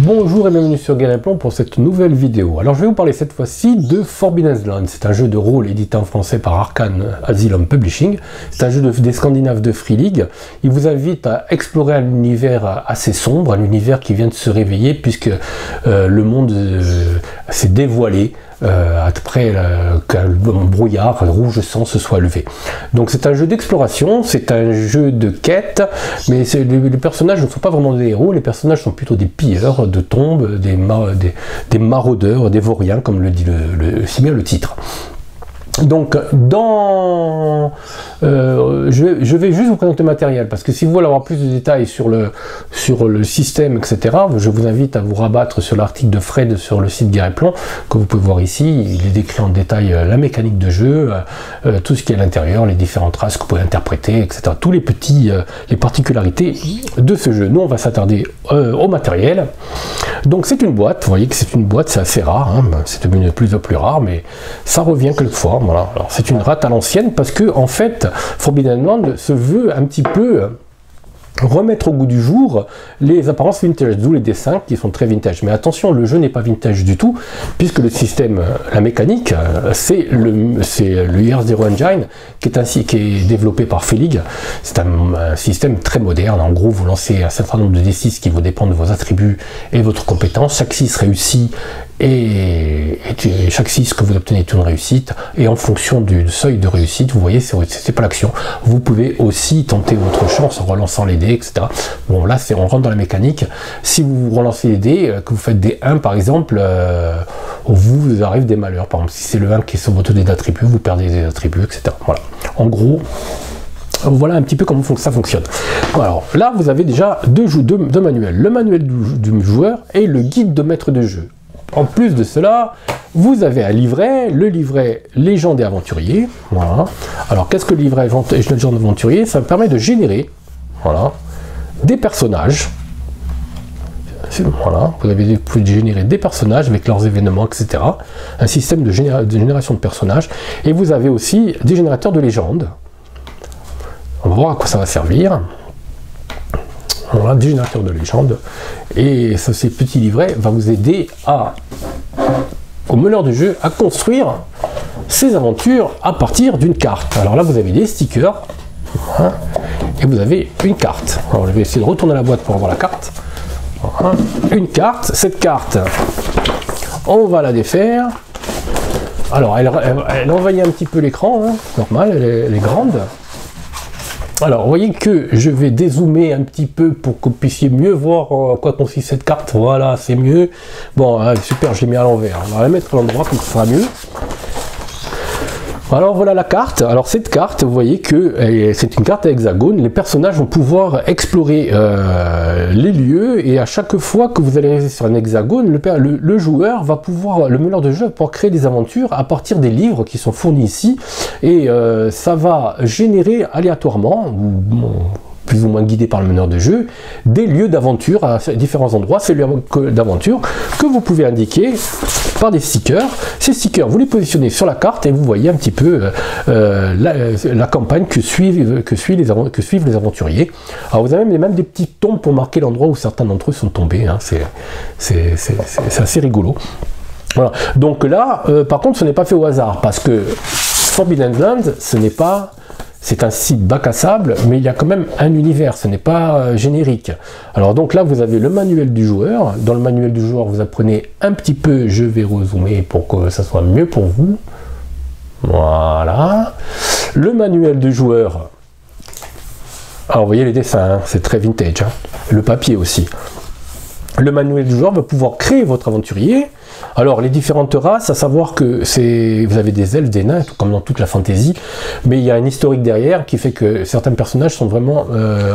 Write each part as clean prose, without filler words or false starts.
Bonjour et bienvenue sur Gameplay pour cette nouvelle vidéo. Alors je vais vous parler cette fois-ci de Forbidden Lands. C'est un jeu de rôle édité en français par Arcane Asylum Publishing. C'est un jeu des Scandinaves de Free League. Il vous invite à explorer un univers assez sombre, un univers qui vient de se réveiller puisque le monde s'est dévoilé après qu'un brouillard rouge sang se soit levé. Donc c'est un jeu d'exploration, c'est un jeu de quête, mais les personnages ne sont pas vraiment des héros, les personnages sont plutôt des pilleurs de tombes, des maraudeurs, des vauriens, comme le dit si bien le titre. Donc, je vais juste vous présenter le matériel, parce que si vous voulez avoir plus de détails sur le système, etc., je vous invite à vous rabattre sur l'article de Fred sur le site Gameplay, que vous pouvez voir ici. Il est décrit en détail la mécanique de jeu, tout ce qui est à l'intérieur, les différentes races que vous pouvez interpréter, etc. Tous les particularités de ce jeu. Nous, on va s'attarder au matériel. Donc, c'est une boîte. Vous voyez que c'est une boîte, c'est assez rare. Hein, c'est devenu de plus en plus rare, mais ça revient quelquefois. Voilà. Alors c'est une rate à l'ancienne parce que en fait Forbidden Lands se veut un petit peu remettre au goût du jour les apparences vintage, d'où les dessins qui sont très vintage. Mais attention, le jeu n'est pas vintage du tout, puisque le système, la mécanique, c'est le Year Zero Engine qui est développé par Free League. C'est un système très moderne. En gros, vous lancez un certain nombre de D6 qui vous dépendent de vos attributs et votre compétence. Chaque 6 réussit et chaque 6 que vous obtenez est une réussite, et en fonction du seuil de réussite, vous voyez, c'est pas l'action. Vous pouvez aussi tenter votre chance en relançant les dés, etc. Bon, là, on rentre dans la mécanique. Si vous relancez les dés, que vous faites des 1 par exemple, vous arrive des malheurs. Par exemple, si c'est le 1 qui est sur votre dé d'attribut, vous perdez des attributs, etc. Voilà. En gros, voilà un petit peu comment ça fonctionne. Alors là, vous avez déjà deux manuels. Le manuel du joueur et le guide de maître de jeu. En plus de cela, vous avez un livret, le livret Légende et Aventurier. Voilà. Alors, qu'est-ce que le livret Légende et Aventurier? Ça permet de générer, voilà, des personnages. Voilà, vous avez pu générer des personnages avec leurs événements, etc. Un système de génération de personnages. Et vous avez aussi des générateurs de légendes. On va voir à quoi ça va servir. Voilà, des générateurs de légendes, et ces petits livrets va vous aider au meneur de jeu à construire ses aventures à partir d'une carte. Alors là, vous avez des stickers, hein, et vous avez une carte. Alors je vais essayer de retourner la boîte pour avoir la carte. Voilà. Une carte, cette carte, on va la défaire. Alors elle envahit un petit peu l'écran, hein, normal, elle est grande. Alors, vous voyez que je vais dézoomer un petit peu pour que vous puissiez mieux voir en quoi consiste cette carte. Voilà, c'est mieux. Bon, super, je l'ai mis à l'envers. On va la mettre à l'endroit, comme ça sera mieux. Alors, voilà la carte. Alors, cette carte, vous voyez que c'est une carte à hexagone. Les personnages vont pouvoir explorer les lieux, et à chaque fois que vous allez rester sur un hexagone, le joueur va pouvoir, le meneur de jeu va pouvoir créer des aventures à partir des livres qui sont fournis ici, et ça va générer aléatoirement, plus ou moins guidé par le meneur de jeu, des lieux d'aventure à différents endroits, ces lieux d'aventure que vous pouvez indiquer par des stickers. Ces stickers, vous les positionnez sur la carte et vous voyez un petit peu la campagne que suivent les aventuriers. Alors vous avez même des petites tombes pour marquer l'endroit où certains d'entre eux sont tombés, hein. C'est assez rigolo. Voilà. Donc là, par contre, ce n'est pas fait au hasard, parce que Forbidden Lands, c'est un site bac à sable, mais il y a quand même un univers, ce n'est pas générique. Alors donc là, vous avez le manuel du joueur. Dans le manuel du joueur, vous apprenez un petit peu, je vais rezoomer pour que ça soit mieux pour vous. Voilà. Le manuel du joueur. Alors vous voyez les dessins, hein, c'est très vintage, hein. Le papier aussi. Le manuel du joueur va pouvoir créer votre aventurier. Alors, les différentes races, à savoir que vous avez des elfes, des nains, comme dans toute la fantasy, mais il y a un historique derrière qui fait que certains personnages sont vraiment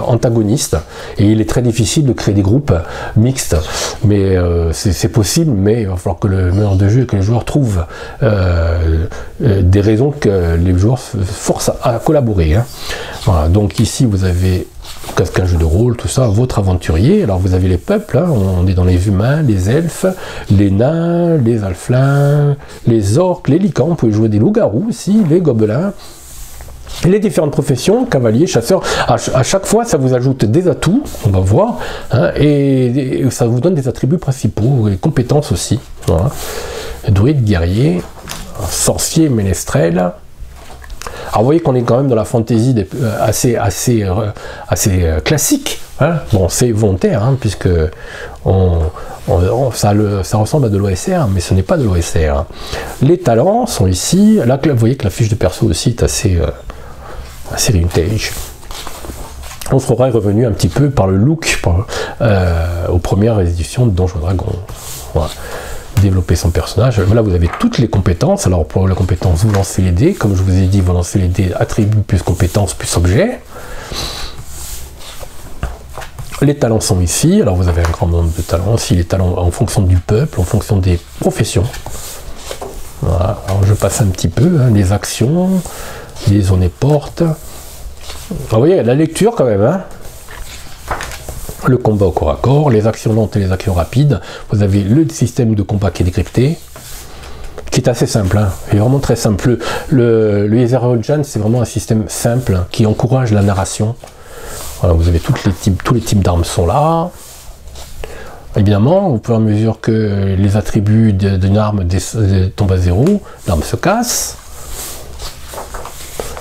antagonistes, et il est très difficile de créer des groupes mixtes, mais c'est possible, mais il va falloir que le meneur de jeu et que les joueurs trouvent des raisons que les joueurs se forcent à collaborer, hein. Voilà, donc ici vous avez qu'un jeu de rôle, tout ça, votre aventurier. Alors vous avez les peuples, hein, on est dans les humains, les elfes, les nains, les halflins, les orques, les lycans, on peut jouer des loups-garous aussi, les gobelins. Les différentes professions, cavalier, chasseur, à chaque fois ça vous ajoute des atouts, on va voir, hein, et ça vous donne des attributs principaux, et compétences aussi. Voilà. Druide, guerrier, sorcier, ménestrel. Alors vous voyez qu'on est quand même dans la fantaisie assez classique. Hein. Bon, c'est volontaire, hein, puisque ça ressemble à de l'OSR, mais ce n'est pas de l'OSR. Les talents sont ici. Là, vous voyez que la fiche de perso aussi est assez vintage. On sera revenu un petit peu par le look aux premières éditions de Donjons & Dragons. Voilà. Développer son personnage. Là, vous avez toutes les compétences. Alors, pour la compétence, vous lancez les dés. Comme je vous ai dit, vous lancez les dés attributs plus compétences plus objet. Les talents sont ici. Alors, vous avez un grand nombre de talents. Ici, les talents en fonction du peuple, en fonction des professions. Voilà. Alors, je passe un petit peu. Hein, les actions, les zones et portes. Vous voyez, il y a de la lecture quand même. Hein. Le combat au corps à corps, les actions lentes et les actions rapides. Vous avez le système de combat qui est décrypté, qui est assez simple. Hein. Il est vraiment très simple. Le Ezra-Jan, c'est vraiment un système simple hein, qui encourage la narration. Voilà, vous avez tous les types d'armes sont là. Évidemment, au fur et à mesure que les attributs d'une arme tombent à zéro, l'arme se casse.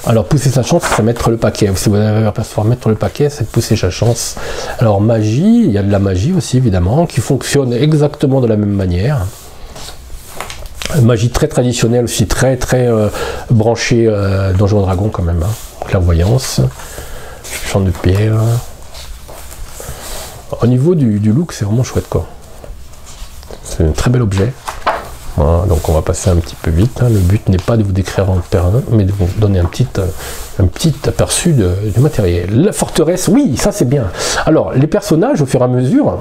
Alors, pousser sa chance, c'est mettre le paquet. Si vous avez à pouvoir mettre le paquet, c'est pousser sa chance. Alors, magie, il y a de la magie aussi, évidemment, qui fonctionne exactement de la même manière. Magie très traditionnelle aussi, très branchée Donjons & Dragons quand même. Hein. Clairvoyance, champ de pierre. Au niveau du look, c'est vraiment chouette, quoi. C'est un très bel objet. Voilà, donc on va passer un petit peu vite. Hein. Le but n'est pas de vous décrire en terrain, mais de vous donner un petit aperçu du matériel. La forteresse, oui, ça c'est bien. Alors, les personnages, au fur et à mesure,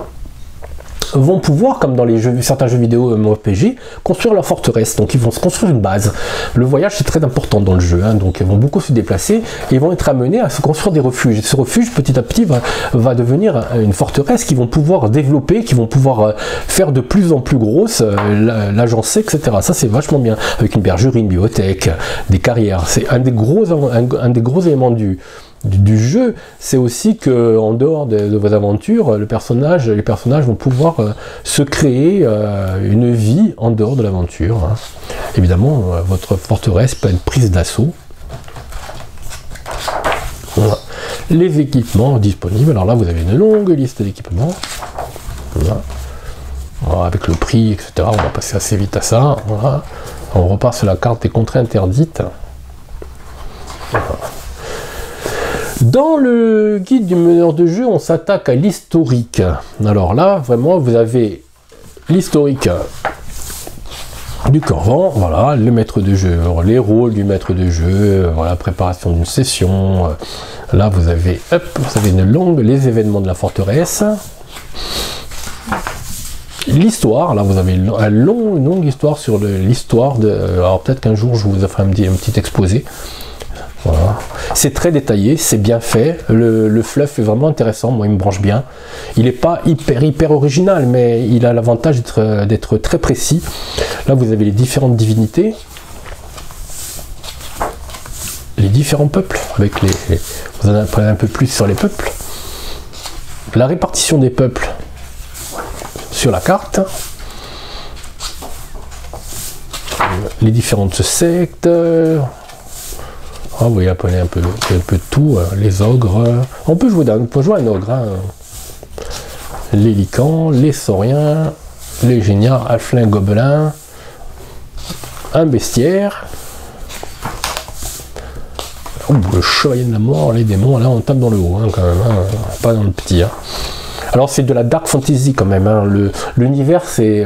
vont pouvoir, comme dans certains jeux vidéo MMORPG, construire leur forteresse. Donc ils vont se construire une base. Le voyage c'est très important dans le jeu, hein. Donc ils vont beaucoup se déplacer et ils vont être amenés à se construire des refuges. Et ce refuge petit à petit va devenir une forteresse qu'ils vont pouvoir développer, qu'ils vont pouvoir faire de plus en plus grosse, l'agencer, etc. Ça c'est vachement bien, avec une bergerie, une bibliothèque, des carrières. C'est un des gros éléments du jeu, c'est aussi que en dehors de vos aventures, les personnages vont pouvoir se créer une vie en dehors de l'aventure. Hein. Évidemment, votre forteresse peut être prise d'assaut. Voilà. Les équipements disponibles. Alors là, vous avez une longue liste d'équipements. Voilà. Voilà, avec le prix, etc. On va passer assez vite à ça. Voilà. On repart sur la carte des contrées interdites. Voilà. Dans le guide du meneur de jeu, on s'attaque à l'historique. Alors là, vraiment, vous avez l'historique du Corvan, voilà, le maître de jeu, les rôles du maître de jeu, voilà, préparation d'une session. Là, vous avez les événements de la forteresse. L'histoire, là vous avez une longue histoire sur l'histoire de... Alors peut-être qu'un jour je vous ferai un petit exposé. Voilà. C'est très détaillé, c'est bien fait, le fluff est vraiment intéressant, moi il me branche bien. Il n'est pas hyper original, mais il a l'avantage d'être très précis. Là vous avez les différentes divinités, les différents peuples, avec vous en apprenez un peu plus sur les peuples. La répartition des peuples sur la carte. Les différentes sectes. Ah, vous voyez, apprenez un peu de tout. Les ogres. On peut jouer un ogre. Hein. Les licans, les sauriens, les géniards, halflins, gobelins, un bestiaire. Oh, le chevalier de la mort, les démons. Là, on tape dans le haut, hein, quand même. Hein. Pas dans le petit. Hein. Alors, c'est de la dark fantasy quand même. Hein. L'univers, c'est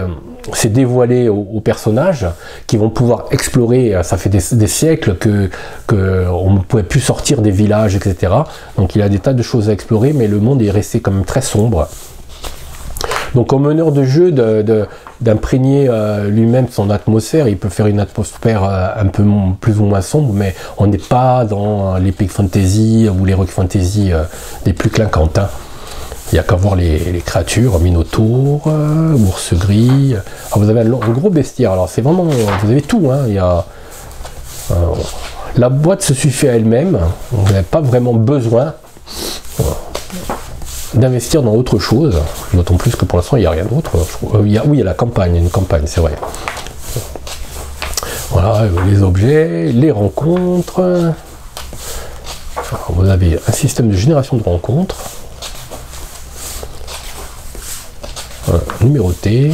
dévoilé aux personnages qui vont pouvoir explorer. Ça fait des siècles qu'on ne pouvait plus sortir des villages, etc. Donc il y a des tas de choses à explorer, mais le monde est resté quand même très sombre. Donc au meneur de jeu d'imprégner lui-même son atmosphère, il peut faire une atmosphère un peu plus ou moins sombre, mais on n'est pas dans l'epic fantasy ou l'heroic fantasy des plus clinquantes. Hein. Il n'y a qu'à voir les créatures, minotaures, ours gris. Alors vous avez un gros bestiaire. Alors c'est vraiment, vous avez tout. Hein. Il y La boîte se suffit à elle-même, vous n'avez pas vraiment besoin d'investir dans autre chose, d'autant plus que pour l'instant il n'y a rien d'autre. Oui, il y a la campagne, une campagne, c'est vrai. Voilà, les objets, les rencontres. Alors, vous avez un système de génération de rencontres. Voilà, numéroté.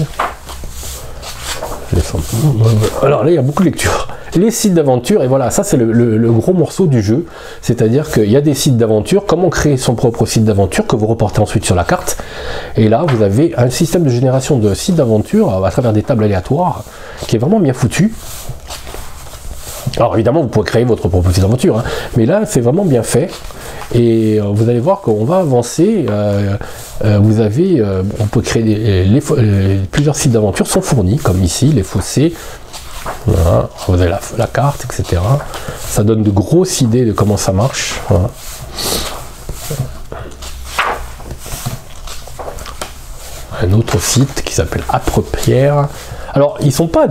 Alors là, il y a beaucoup de lectures. Les sites d'aventure, et voilà, ça c'est le gros morceau du jeu. C'est-à-dire qu'il y a des sites d'aventure, comment créer son propre site d'aventure que vous reportez ensuite sur la carte. Et là, vous avez un système de génération de sites d'aventure à travers des tables aléatoires qui est vraiment bien foutu. Alors évidemment, vous pouvez créer votre propre site d'aventure, hein, mais là, c'est vraiment bien fait. Et vous allez voir qu'on va avancer. Vous avez, on peut créer plusieurs sites d'aventure sont fournis, comme ici, les fossés. Voilà, vous avez la carte, etc. Ça donne de grosses idées de comment ça marche. Voilà. Un autre site qui s'appelle Âpre-Pierre. Alors, ils sont pas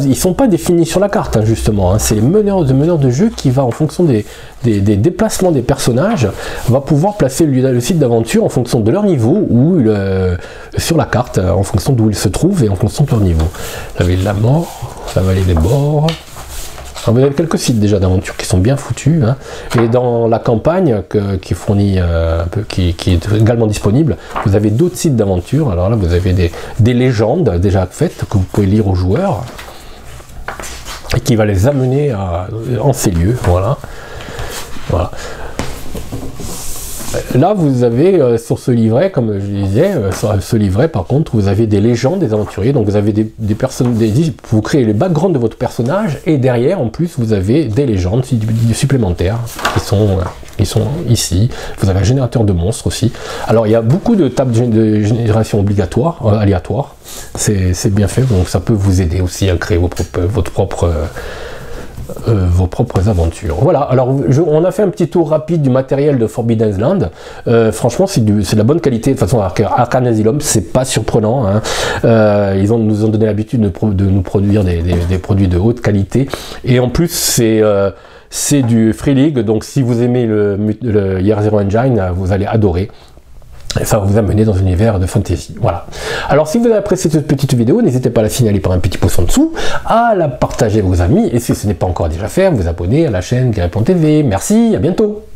définis sur la carte, hein, justement. Hein. C'est les meneurs de jeu qui va, en fonction des déplacements des personnages, va pouvoir placer le site d'aventure en fonction de leur niveau ou sur la carte, en fonction d'où ils se trouvent et en fonction de leur niveau. La vallée de la mort, la vallée des bords. Alors, vous avez quelques sites déjà d'aventure qui sont bien foutus, hein. Et dans la campagne qui fournit qui est également disponible, vous avez d'autres sites d'aventure. Alors là, vous avez des légendes déjà faites que vous pouvez lire aux joueurs et qui va les amener en ces lieux. Voilà. Voilà. Là, vous avez sur ce livret, comme je disais, sur ce livret, par contre, vous avez des légendes des aventuriers. Donc, vous avez des personnes, vous créez les backgrounds de votre personnage, et derrière, en plus, vous avez des légendes supplémentaires qui sont ici. Vous avez un générateur de monstres aussi. Alors, il y a beaucoup de tables de génération obligatoires, aléatoires. C'est bien fait, donc ça peut vous aider aussi à créer vos propres aventures. Voilà, alors on a fait un petit tour rapide du matériel de Forbidden Lands. Franchement, c'est de la bonne qualité. De toute façon, Arcane Asylum, c'est pas surprenant, hein. Ils nous ont donné l'habitude de nous produire des produits de haute qualité. Et en plus, c'est du Free League, donc si vous aimez le Year Zero Engine, vous allez adorer. Et ça va vous amener dans un univers de fantasy. Voilà. Alors, si vous avez apprécié cette petite vidéo, n'hésitez pas à la signaler par un petit pouce en dessous, à la partager à vos amis, et si ce n'est pas encore déjà fait, vous abonner à la chaîne Guerrier.tv. Merci, à bientôt.